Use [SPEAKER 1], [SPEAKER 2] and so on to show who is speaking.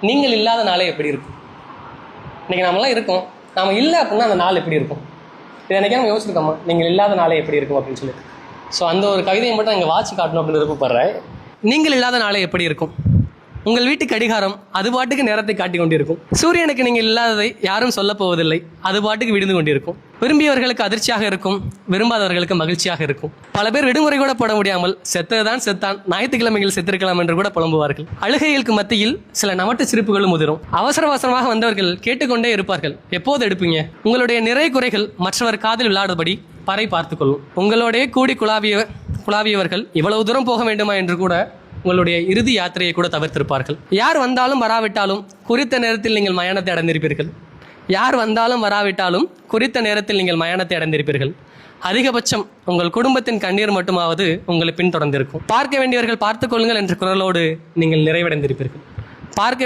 [SPEAKER 1] நீங்கள் இல்லாத நாளே எப்படி இருக்கும்? இன்றைக்கி நம்மளாம் இருக்கோம், நாம் இல்லை அப்படின்னா அந்த நாள் எப்படி இருக்கும்? இதை எனக்கே நம்ம யோசிச்சிருக்கோமா, நீங்கள் இல்லாத நாளே எப்படி இருக்கும் அப்படின்னு சொல்லிட்டு. ஸோ அந்த ஒரு கவிதையை மட்டும் இங்கே வாட்சி காட்டணும் அப்படின்னு விருப்பப்படுறேன். நீங்கள் இல்லாத நாளே எப்படி இருக்கும்? உங்கள் வீட்டு கடிகாரம் அது பாட்டுக்கு நேரத்தை காட்டி கொண்டிருக்கும். சூரியனுக்கு நீங்கள் இல்லாததை யாரும் சொல்ல போவதில்லை, அது பாட்டுக்கு விழுந்து கொண்டிருக்கும். விரும்பியவர்களுக்கு அதிர்ச்சியாக இருக்கும், விரும்பாதவர்களுக்கு மகிழ்ச்சியாக இருக்கும். பல பேர் விடுமுறை கூட போட முடியாமல் செத்ததுதான் செத்தான், ஞாயிற்றுக்கிழமைகள் செத்திருக்கலாம் என்று கூட புலம்புவார்கள். அழுகைகளுக்கு மத்தியில் சில நமட்டு சிரிப்புகளும் உதிரும். அவசர அவசரமாக வந்தவர்கள் கேட்டுக்கொண்டே இருப்பார்கள், எப்போது எடுப்பீங்க? உங்களுடைய நிறை குறைகள் மற்றவர் காதில் விளையாடுபடி பறை பார்த்துக்கொள்ளும். உங்களோடைய கூடி குழாவியவர்கள் இவ்வளவு தூரம் போக வேண்டுமா என்று கூட உங்களுடைய இறுதி யாத்திரையை கூட தவிர்த்திருப்பார்கள். யார் வந்தாலும் வராவிட்டாலும் குறித்த நேரத்தில் நீங்கள் மயானத்தை அடைந்திருப்பீர்கள். யார் வந்தாலும் வராவிட்டாலும் குறித்த நேரத்தில் நீங்கள் மயானத்தை அடைந்திருப்பீர்கள். அதிகபட்சம் உங்கள் குடும்பத்தின் கண்ணீர் மட்டுமாவது உங்களை பின்தொடர்ந்திருக்கும். பார்க்க வேண்டியவர்கள் பார்த்துக் கொள்ளுங்கள் என்ற குரலோடு நீங்கள் நிறைவடைந்திருப்பீர்கள். பார்க்க